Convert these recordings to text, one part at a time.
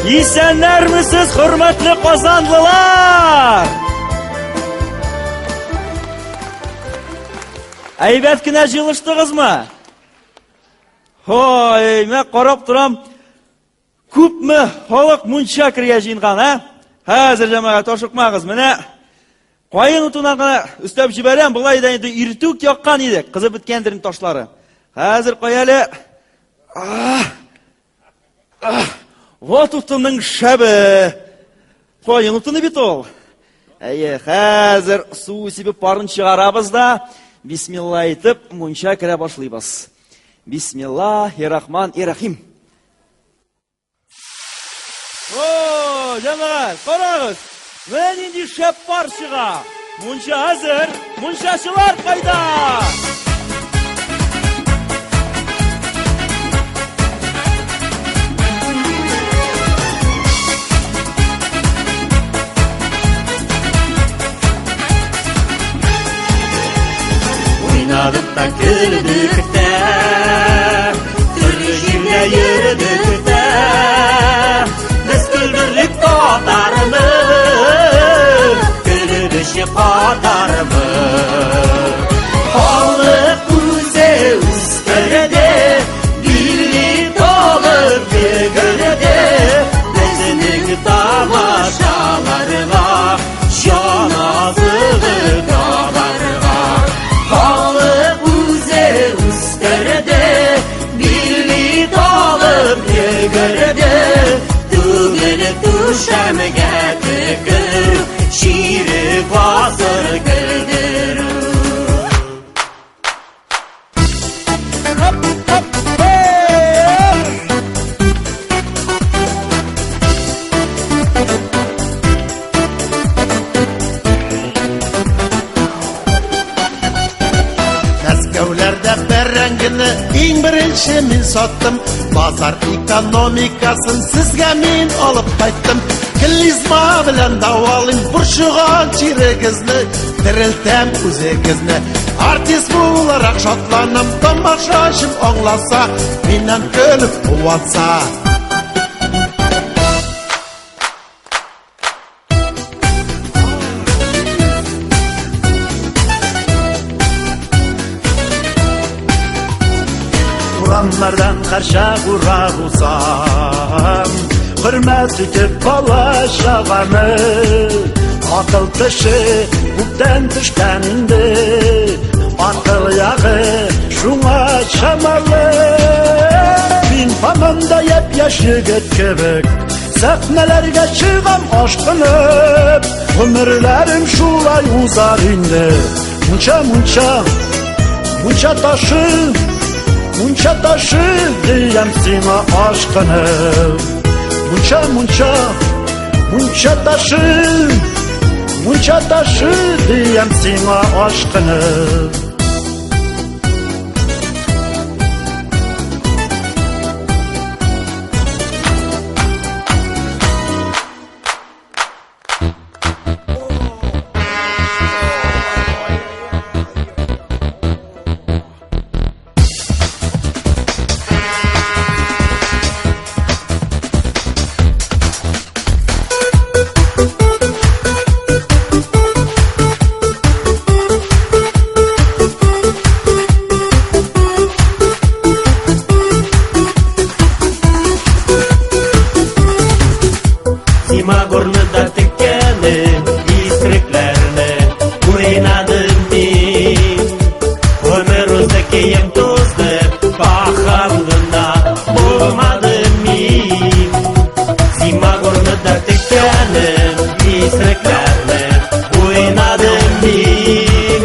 Исәннәрмесез, хөрмәтле Казанлылар? Әйбәт кенә җылыштыгызмы? Ой, мен карап торам, күпме халык мунча киргә җыенган, а? Хәзер җәмәгать ашыкмагыз, менә кайын утына гына өстәп җибәрәм, булай да инде иртүк яккан иде, кызып беткәндер ташлары. Хәзер каяле. Вот утының шәбе. Кайын утыны бит ул. Әйе, хәзер су сибеп парын чыгарабыз да, бисмилла әйтеп, мунча керә башлыйбыз. Бисмиллахир-рахманир-рахим. О, җәмәгать, карагыз. Менә нинди шәп пар чыга. Мунча хәзер, мунчачылар кайда? Oynadık da güldük de, türlü җиргә йөрдек de, biz güldürdük tatarımı, gülüşü katarımı. Halk üze üskürede, birlik olup yürgürede, bizning tamaşalarga, janazığı kabarga. Halk üze üskürede, birlik olup yürgürede, tügülü tuşamga tükür, şiiri basır güldürür. Мәскәүләрдә бәрәңгене иң беренче мин саттым. Базар экономикасын сезгә мин алып кайттым. Клизма белән давалыйм борчыган чирегезне, терелтәм үзегезне. Артист буларак шатланам, тамашачым аңласа, миннән көлеп куанса. Uranlardan karşa vura bulsam, hürmet edip balaşağanı, akıl dışı kupten düşkəndi, akıl yağı şuna çamalı. Bin famında yep yaşıgıt kebek, sahnelerge çıgam aşkınıp, ömürlerim şulay uzar indi. Munça munça, munça taşı, munça taşı diyem sana aşkını. Munça munça, munça taşı diyem sana aşkını. Gornıda tükkeni, iskreklerini oynadım bin. Ömür uzdakiyim tuzlu, pahalında bulmadım min. Zima gornıda tükkeni, iskreklerini oynadım bin.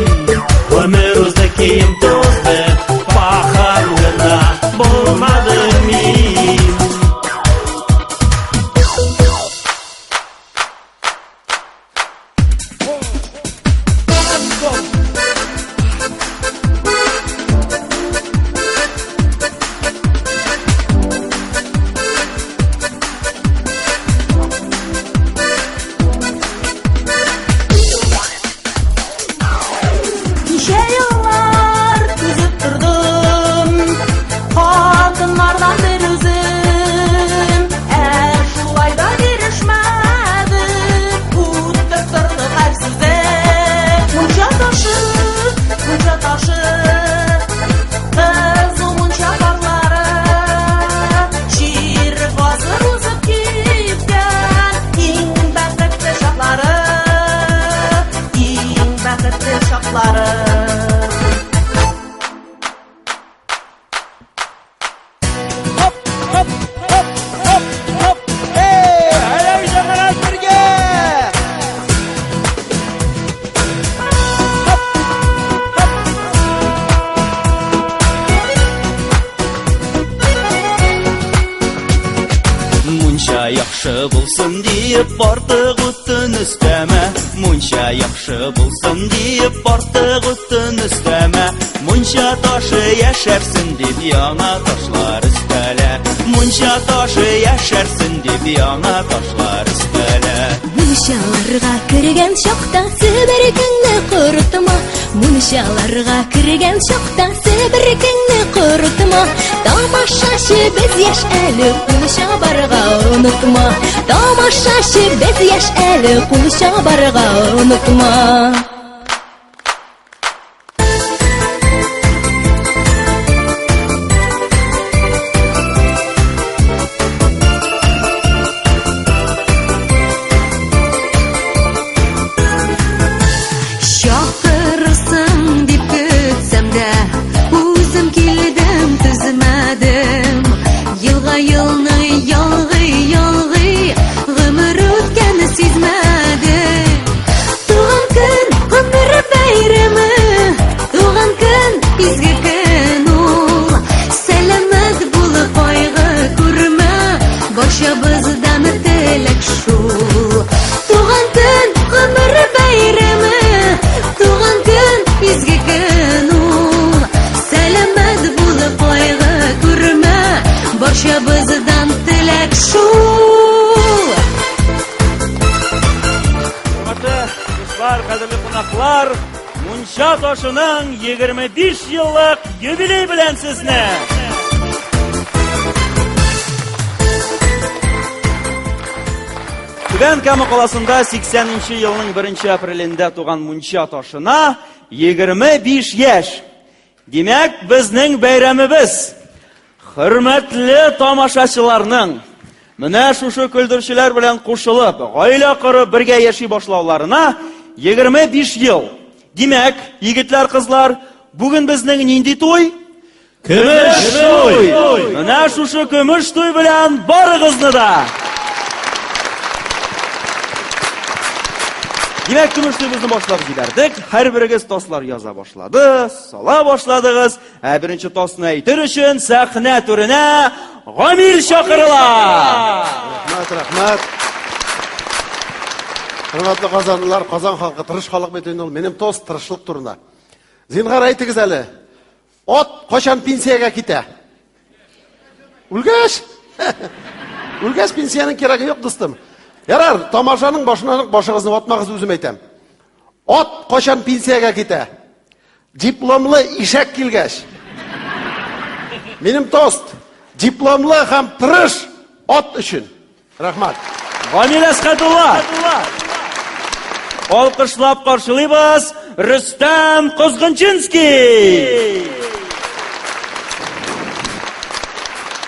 Ömür uzdakiyim tuzlu, pahalında bulmadım min. Ничә еллар яхшы булсын дип артык утын өстәмә. Мунча яхшы булсын дип артык утын өстәмә. Мунча ташы яшәрсен дип яңа ташлар өстәлә. Мунча ташы яшәрсен дип яңа ташлар өстәлә. Мунчаларга кергән чакта себеркеңне корытма. Мунчаларга кергән чакта себеркеңне корытма. Тамашачы без яшь әле кулча барга онытма. Тамашачы без яшь әле кулча барга онытма. Кадерле кунаклар, Мунча ташының 25 еллык юбилей белән сезне. Түбән Кама каласында 80нче елның 1 апрелендә туган Мунча ташына 25 яшь. Димәк, безнең бәйрәмебез хөрмәтле тамашачыларның менә шушы көлдерчеләр белән кушылып, гаилә корып бергә яши башлауларына 25 ел. Димәк, егетләр, кызлар, бүген безнең нинди туй? Көмеш туй. Менә шушы көмеш туй белән барыгызны да. Димәк, көмеш туйыбызны башлап җибәрдек. Һәрберегез тослар яза башлады, сала башладыгыз. Беренче тосны әйтер өчен сәхнә түренә Гамил чакырыла. Рәхмәт. Хөрмәтле казанлылар, Казан халкы тырыш халык бит инде ул. Минем тост тырышлык турында. Зинһар әйтегез әле. От качан пенсиягә китә? Үлгәч? Үлгәч пенсияның кирәге юк, дустым. Ярар, тамашаның башына башыгызны ватмагыз, үзем әйтәм. От качан пенсиягә китә? Дипломлы ишәк килгәч. Минем тост дипломлы һәм тырыш от өчен. Рәхмәт. Гамил Әсхәдулла. Алкышлап каршылыйбыз Рөстәм Козгынчинский.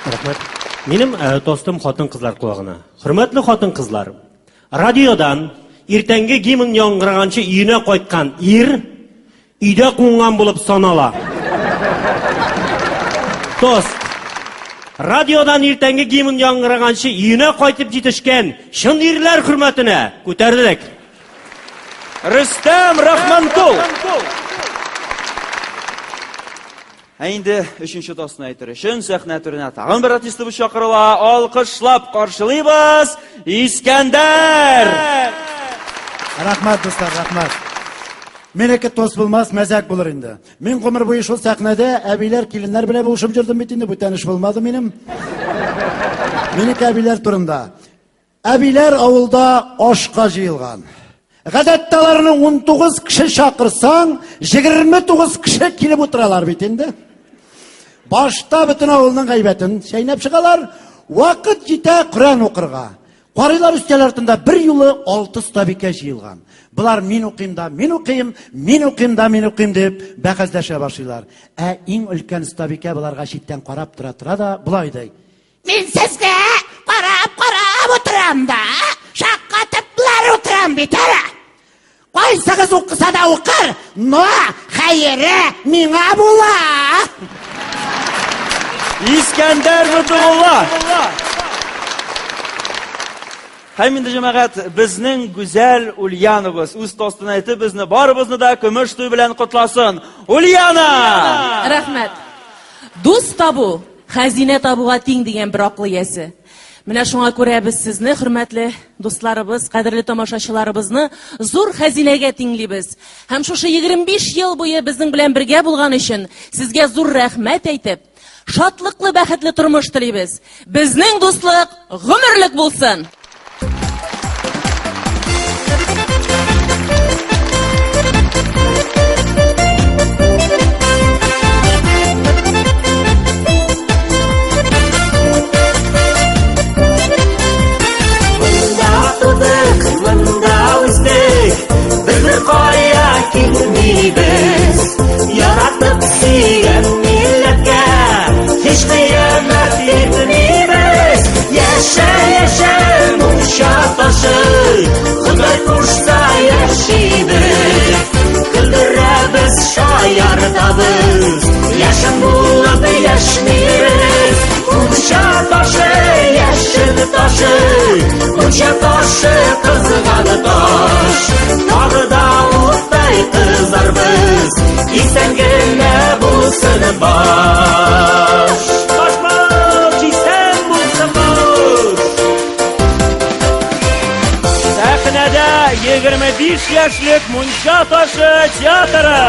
Рәхмәт. Минем тостым хатын-кызлар кулагына. Хөрмәтле хатын-кызлар, радиодан иртәнге гимн яңгыраганчы өенә кайткан ир өйдә кунган булып санала. Тост. Радиодан иртәнге гимн яңгыраганчы өенә кайтып җитешкән шын ирләр хөрмәтенә күтәрелик. Рөстәм Рахманкул. Инде 3нче тосны әйтер өчен сәхнә түренә тагын бер артистыбыз чакырыла. Алкышлап каршылыйбыз Искәндәр. Рәхмәт, дуслар, рәхмәт. Менеке тост булмас, мәзәк булыр инде. Мин гомер буе шул сәхнәдә әбиләр, киленнәр белән булышып җырдым бит инде, бу таныш булмады минем. Менеке әбиләр турында. Әбиләр авылда ашка җыелган. Гадәттә аларны 19 кеше чакырсаң, 29 кеше килеп утыралар бит инде. Башта бөтен авылның гайбәтен шәйнәп чыгалар, вакыт җитә Коръән укырга. Карыйлар өстәл артында бер юлы 6 стабикә җыелган. Булар мин укыйм да, мин укыйм, мин укыйм да, мин укыйм дип бәхәсләшә башлыйлар. Иң өлкән стабикә буларга читтән карап тора да, булай ди. Мин сезгә карап утырам да, шаккатыплар утырам бит әле. Кайсыгыз укыса да укыр, но хәере миңа була. Искәндәр Мөтүгулла. Һәм инде җәмәгать, безнең гүзәл Ульяновыз үз тостын әйтеп, безне барыбызны да көмеш туй белән котласын. Ульяна! Рәхмәт. Дус табу, хәзинә табуга тиң дигән бер аклы ясе. Менә шуңа күрә без сезне, хөрмәтле дусларыбыз, кадерле тамашачыларыбызны зур хәзинәгә тиңлибез. Һәм шушы 25 ел буе безнең белән бергә булган өчен сезгә зур рәхмәт әйтеп, шатлыклы, бәхетле тормыш телибез. Безнең дуслык гомерлек булсын. Yaratып сөйгән милләткә һич кыямәт итмибез. Яшә, яшә, мунча ташы, Ходай кушса яшибез. Көлдерәбез, шаяртабыз, яшен булып яшмибез. Мунча ташы, яшен ташы, мунча ташы, кызган таш. Тагы да уттай кызарбыз, исән генә булсын баш. Баш, исән булсын баш. Сәхнәдә 25 яшьлек Мунча ташы театры.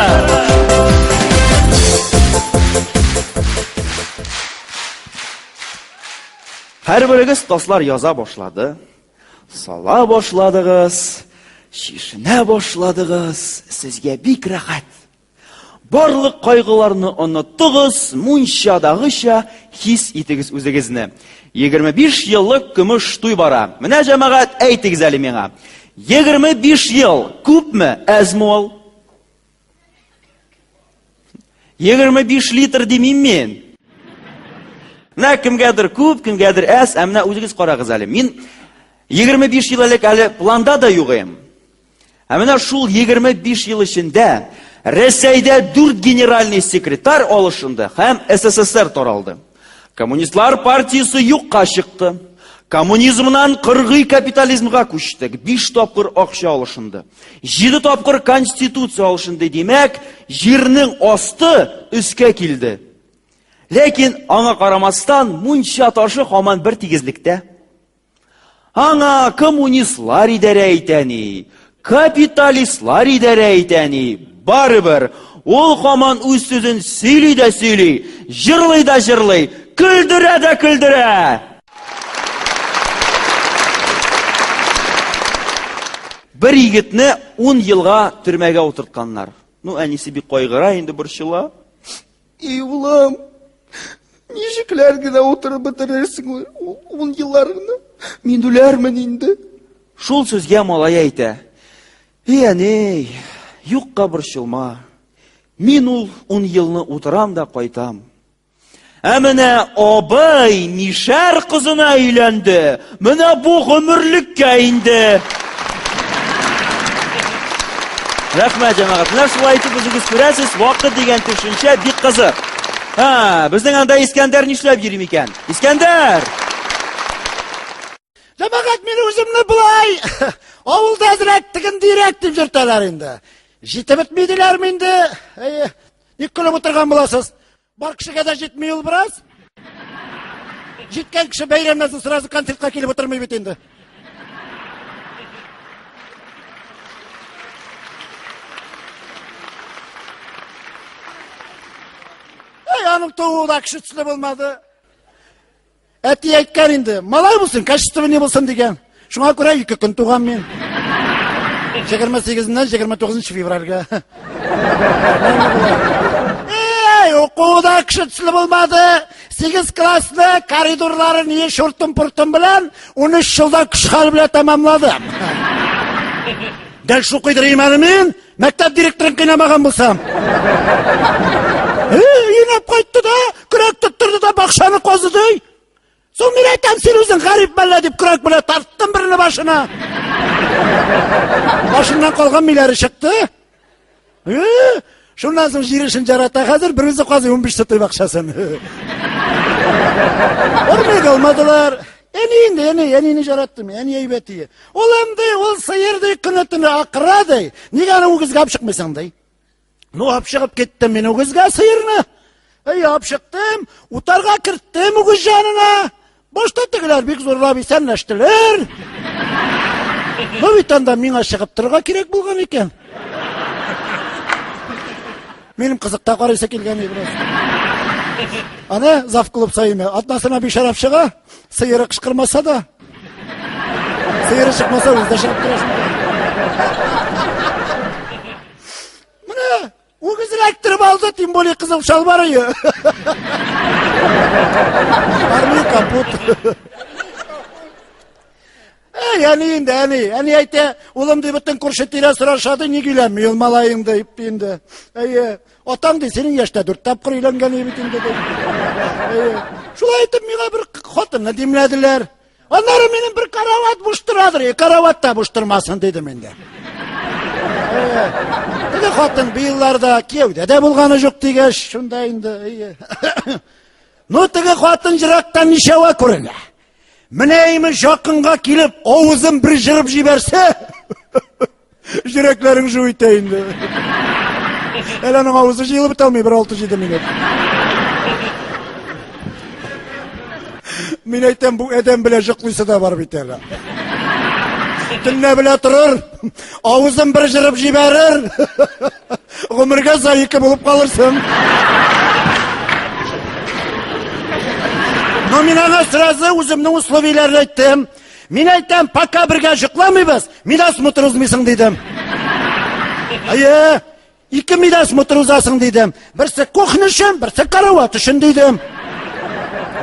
Һәрберегез таслар яза башлады, сала башладыгыз, шишенә башладыгыз, сезгә бик рәхәт. Барлык кайгыларны оныттыгыз, мунчадагыча хис итегез үзегезне. 25 еллык көмеш туй бара. Менә җәмәгать, әйтегез әле миңа. 25 ел күпме, әзме ул? 25 литр димим мин. Менә кемгәдер күп, кемгәдер әз, ә менә үзегез карагыз әле. Мин 25 ел элек әле планда да юк идем. Ә менә шул 25 ел эчендә Рәсәйдә 4 генеральный секретарь алышынды һәм СССР таралды. Коммунистлар партиясе юкка чыкты. Коммунизмнан кыргый капитализмга күчтек. 5 тапкыр акча алышынды. 7 тапкыр конституция алышынды. Димәк, җирнең асты өскә килде. Ләкин аңа карамастан Мунча ташы һаман бер тигезлектә. Аңа коммунистлар идарә итәни, капиталистлар идарә итәни. Барыбер, ул һаман үз сүзен сөйли дә сөйли, җырлый да җырлый, көлдерә дә көлдерә. Бер егетне 10 елга төрмәгә утыртканнар. Ну, әнисе бик кайгыра инде борчыла. И улам, ничекләр генә утырып бетерерсең 10 елларны? Мин үләрмен инде. Шул сүзгә малай әйтә. Әней, юкка борчылма. Мин ул 10 елны утырам да кайтам. Ә менә абый Мишәр кызына өйләнде. Менә бу гомерлеккә инде. Рәхмәт җәмәгать. Менә шулай итеп үзегез күрәсез, вакыт дигән төшенчә бик кызык. Безнең анда Искәндәр нишләп йөри микән? Искәндәр! Җәмәгать, мин үземне булай авылда әзрәк тиген дирәк дип йөртәләр инде. Җитеп бетмиделәрме инде? Ник көлеп утырган буласыз? Бар кешегә дә җитми ул бераз. Җиткән кеше бәйрәмнән соң сразу концертка килеп утырмый бит инде. Аның тууда кеше төсле булмады. Әти әйткән инде, малай булсын, качественный булсын дигән. Шуңа күрә 2 көн туган мин. 28-ннән 29 февральгә. Укуда кеше төсле булмады. 8 классны коридорларын ни шуртым-пуртым белән 13 елда кышхал белән тәмамладым. Дәл шу кыйдырыйм әле мин, мәктәп директорын кыйнамаган булсам. Йөнәп кайтты да, көрәк тоттырды да бакчаны казыды. Соң мин әйтәм, син үзең гарип мәллә дип көрәк белән тарттым берне башына. Башыннан калган миләре чыкты. Шуннан соң җирешен жарата, хәзер бер үзе казый 15 сотый бакчасын. Өрмәк алмадылар. Әни жараттым, әни әйбәти. Ул әмди, ул сыйырды көнетіне ақырады. Неге аны үгізге апшықмайсың дей? Ну, апшығып кеттім мен үгізге сыйырны. Апшықтым, утарға кірттім үгіз жанына. Башта тегеләр бик зурлап исәнләштеләр. Бит анда миңа чыгып торырга кирәк булган икән. Минем кызыкта карыйсы килгән иде. Аны завклуб сайымы. Атнасына bir şarap чыга, сыеры кышкырмаса да. Сыеры чыкмаса үздә чыгып тора. Менә үгез эләктереп алды, тем более кызыл шалбары. Армия капут. Yani indi, yani ayte, oğlum diye bütün kurşetire sırashadı, ne gülenmiyor malayım deyip indi. Otam diye senin yaşta 4 tapkır ilangan ebitin dedi. Şulay aytip mine bir xotinni demlediler. Onları benim bir karavat buşturadır, karavat da buşturmasın dedim indi. Dedi xotin bir yıllarda kevde de bulganı yok diye şunda indi. No tege xotin jiraktan nişava көріне. Мінейімі жақынға келіп, ауызын бір жырып жіберсе, жүректерің жуйтайынды. Әлінің ауызы жиылып талмай, бір 6-7 минут. Мен айтам, бұл әдем біле жұқлысы да бар бітері. Түнне біле тұрыр, ауызын бір жырып жіберір, ғұмырға зайықы болып қалырсың. Но мен аңа сразу өзімнің условияларын айттым. Мен айтам, пока бірге жұқламайбыз, мидас мұтырызмайсың дедім. 2 мидас мұтырызасың дедім. Бірсі кухня үшін, бірсі карават үшін дедім.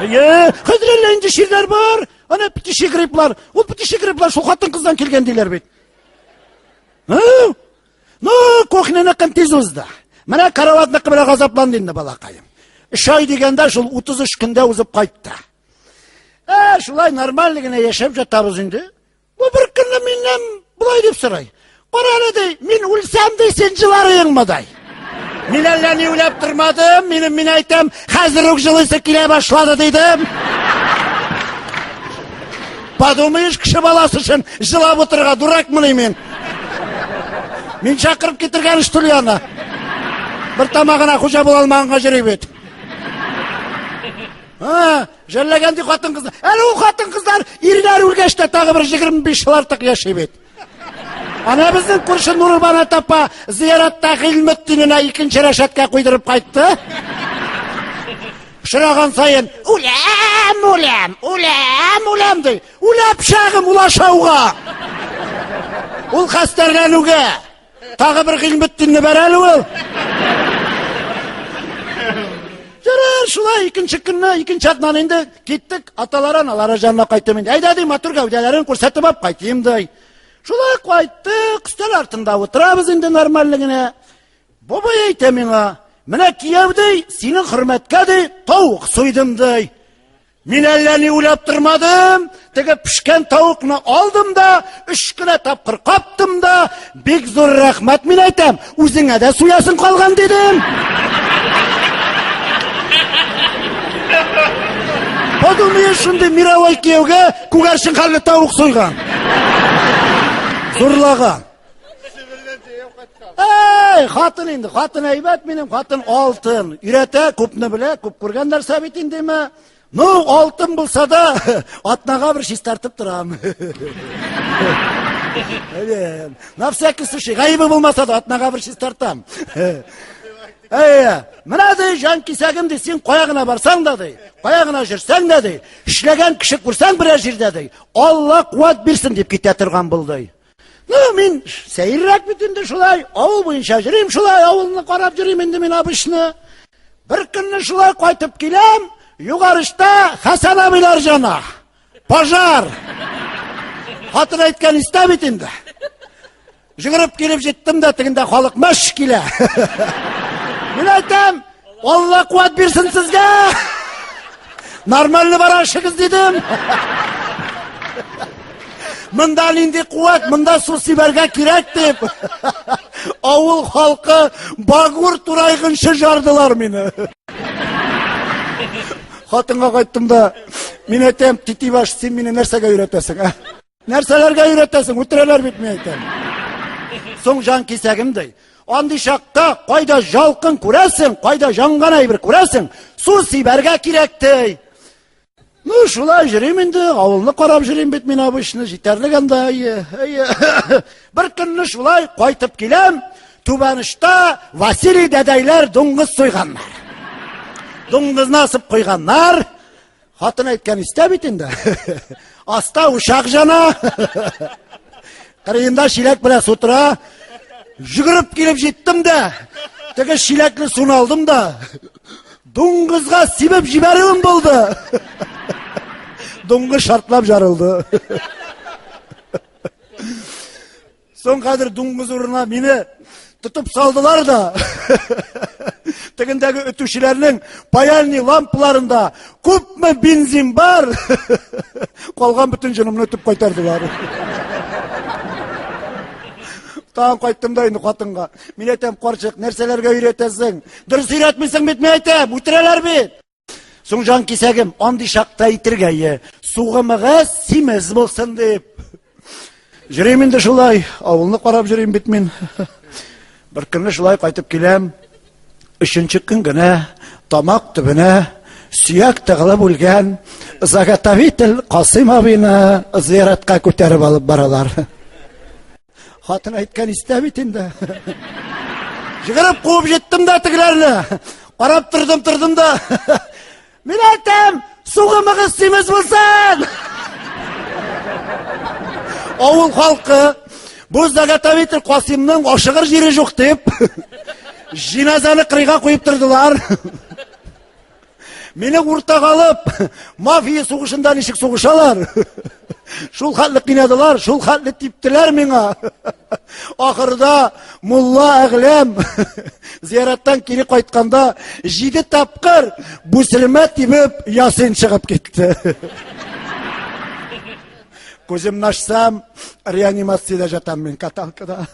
Қыдырелейінді шерлер бар. Ана пітіші гриплар. Ол пітіші гриплар шул қатын қыздан келген дейлер бет. Ну, кухняны қым тез ұзды. Мына караватны қыбыра ғазаплан дейінді балақайым. 3 ай дегенде шул 33 күнде узып кайтты. Шулай нормальлыгына яшәп жатабыз инде. Бу бер көнне миннән булай дип сорай. Каралы ди, мин үлсәм ди, син җыларыйңмы ди. Мин әллә ни уйлап тормадым, мин әйтәм, хәзер үк җылыйсы килә башлады дидем. Подумаешь, кеше баласы өчен җылап утырырга дуракмыни мин. Мин чакырып китергән иш Тулияны. Бер тамагына хуҗа була алмаганга җөрий бит. Жәлләгән ди хатын кызлар. Әле ул хатын кызлар ирләр үлгәчтә тагы бер 25 ел артык яши бит. Ана безнең күрше Нурбана тапа зияратта Гыйльметдинне 2нче рәшәткә куйдырып кайтты. Шыраган сайын үләм ди. Үләп шагым улашауга. Ул хәстәрләнүгә. Тагы бер Гыйльметдинне бәрәле ул. Жарар, шулай 2нче көнне, 2нче атнан инде киттек, аталар аналары жанына кайтым инде. Әйдә ди, матур гәүдәләрен күрсәтеп ап кайтыйм ди. Шулай кайттык, стол артында утырабыз инде нормальлыгына. Бабай әйтә миңа, менә кияү ди, синең хөрмәткә ди, тавык суйдым ди. Мин әллә ни уйлап тормадым, теге пешкән тавыкны алдым да, 3 кенә тапкыр каптым да, бик зур рәхмәт мин әйтәм, үзеңә дә суясың калган дидем. Подумаешь, шундай мировой кияүгә күгәрчен хәлле тавык суйган. Зурлаган. Хатын инде, хатын әйбәт минем, хатын алтын. Өйрәтә, күпне белә, күп күргән нәрсә бит индеме? Ну, алтын булса да, атнага бер шис тартып торам. На всякий случай, гаибы булмаса да, атнага бер шис тартам. Менә ди, жан кисәгем ди, син каягына барсаң да ди, каягына жүрсәң дә ди, эшләгән кеше күрсәң бер җирдә ди, Алла куат бирсен дип китә торган булды. Ну, мин сәйрәк бит инде шулай, авыл буенча йөрим шулай, авылны карап йөрим инде мин абышны. Бер көнне шулай кайтып киләм, югарышта Хәсән абыйлар жана. Пожар. Хатын әйткән истә бит инде. Җыгырып килеп җиттем дә, тегендә халык мәш килә. Мин әйтәм, Алла куат бирсен сезгә. Нормальны барашыгыз дидем. Монда нинди куат, монда су сибәргә кирәк дип. Авыл халкы багур турайгынчы жардылар мине. Хатынга кайттым да, мин әйтәм, титибаш, син мине нәрсәгә өйрәтәсең? Нәрсәләргә өйрәтәсең? Үтерәләр бит мин әйтәм. Соң жан кисәгем ди. Андый шакта кайда жалкын күрәсең, кайда жанган әйбер күрәсең, су сибәргә кирәк ди. Ну, шулай жүрем инде, авылны карап жүрем бит мин обычно, җитәрлек анда. Бер көнне шулай кайтып киләм, Түбәништа Василий дәдәйләр дуңгыз сойганнар. Дуңгызны асып куйганнар. Хатын әйткән истә бит инде. Аста ушак жана. Кырыенда шиләк белән су тора. Жүгіріп келіп жеттім де, теге шилеклі суны алдым да, дуңғызға сибіп жіберуім болды. Дуңғыз шартлап жарылды. Соң қазір дуңғыз ұрына мені тұтып салдылар да, тегіндегі өтушілерінің паяльный лампыларында көпме бензин бар, қалған бүтін жынымны өтіп қайтардылар. Тағын қайттым да енді қатынға. Мен айтам, қаршық, нәрселерге үйретесің. Дұрыс үйретмейсің бет, мен айтам, өтірелер бет. Соң жан кесегім, анды шақта итіргейі, суғымыға симез болсын деп. Жүреймін де шулай, ауылны қарап жүрейм бет мен. Бір күнні шулай қайтып келем, үшінші күн гіне, тамақ түбіне, сүйек тығылып өлген, заготовитель Қасым абыны зиратқа көтеріп алып баралар. Хатын айтқан істәбет инде. Жүгіріп қуып жеттім да тігілерді. Қарап тұрдым да. Мен айтам, суғымығы симіз болсын. Ауыл халқы, бұл заготовитель Қасымның ашығыр жері жоқ деп, жиназаны қырыға қойып тұрдылар. Мені ұртақ алып, мафия соғышында нешік соғышалар. Шул хәтлі қинадылар, шул хәтлі типтілер меңа. Ақырда Мулла Әғлем зияраттан кері қайтқанда 7 тапқыр бүсіліме тибіп ясын шығып кетті. Көзімні ашсам, реанимацияда жатам мен каталкада.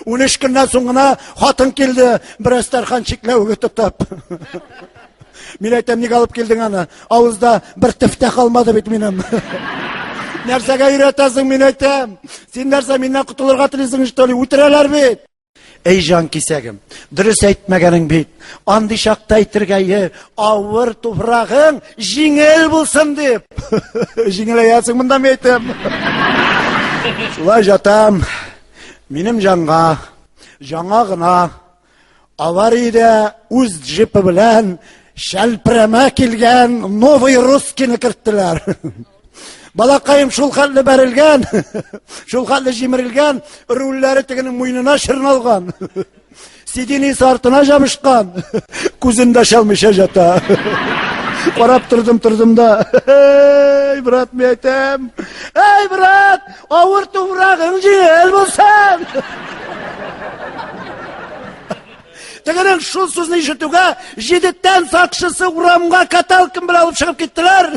13 күннен соңына хатын келді, бір Астархан шеклеуге тұтып. Мен айтам, неге алып келдің аны? Ауызда бір тіфте қалмады бет менің. Нәрсеге үйретесің, мен айтам. Сен нәрсе менен құтылырға тілесің, что ли, өтірелер бет. Ей жан кесегім, дұрыс әйтмәгенің бет. Анды шақта айтырғайы, ауыр топырағың жеңіл болсын деп. Жеңіл аясың мұнда мен айтам. Шулай жатам, менім жанға, жаңағына, аварийде өз джипі білән, шәлпірәмә келген новый русскіні кірттілер. Балақайым шул хәтлі бәрілген, шул хәтлі жемірілген, рулләрі тегінің мойнына шырналған. Сиденесі артына жабышқан, көзінде шалмыша жата. Қарап тұрдым да, ей, брат, мен айтам, ей, брат, ауыр тұғырағың жеңіл болсын. Тегінің шул сөзін ешітуге, 7-тен сақшысы ұрамға каталкін бір алып шығып кеттілер.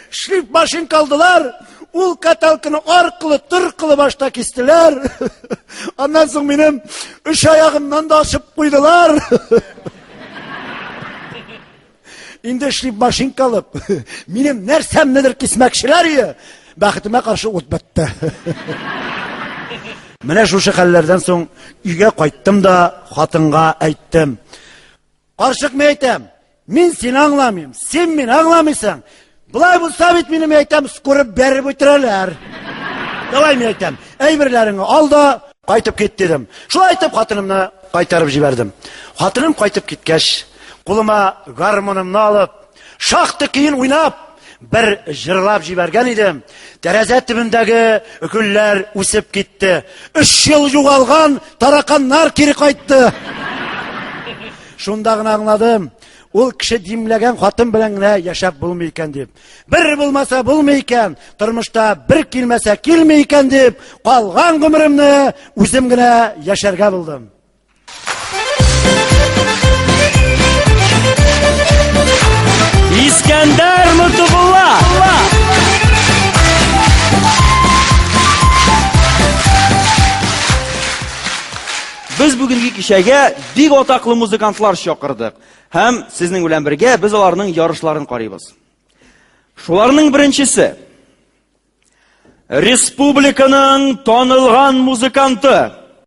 Шлиф машин қалдылар, ол каталкіні арқылы, тұрқылы башта кестілер. Аннан соң менің 3 аяғымнан да ашып қойдылар. Енді шлиф машин қалып, менің нәрсәмнедір кесмәкшілер ие, бәқітіме қаршы от бітті. Менә шушы хәлләрдән соң үйгә кайттым да хатынга әйттем. Карчык, мен әйтәм, мин сине аңламыйм, сен мине аңламыйсың. Булай булса бит мине әйтәм, скорып бәреп үтерәләр. Давай, мен әйтәм, әйберләреңне ал да кайтып кет дидем. Шулай әйтеп хатынымны кайтарып җибәрдем. Хатыным кайтып киткәч, кулыма гармонымны алып, шахты киен уйнап, bir jırlap җибәргән идем. Тәрәзә төбендәге гөлләр үсеп китте. 3 ел югалган тараканнар кире кайтты. Шунда гына аңладым. Ул кеше димләгән хатын белән генә яшәп булмый икән дип. Бер булмаса булмый икән, тормышта бер килмәсә килмәй икән дип, калган гомремне үзем генә яшәргә булдым. İskender Mutluğullah. Biz bugünkü kişəyə big otaqlı muzikantlar çağırdıq. Hem sizin белән birgə biz onların yarışlarını qarıyız. Şularının birincisi Respublikanın tanılğan muzikantı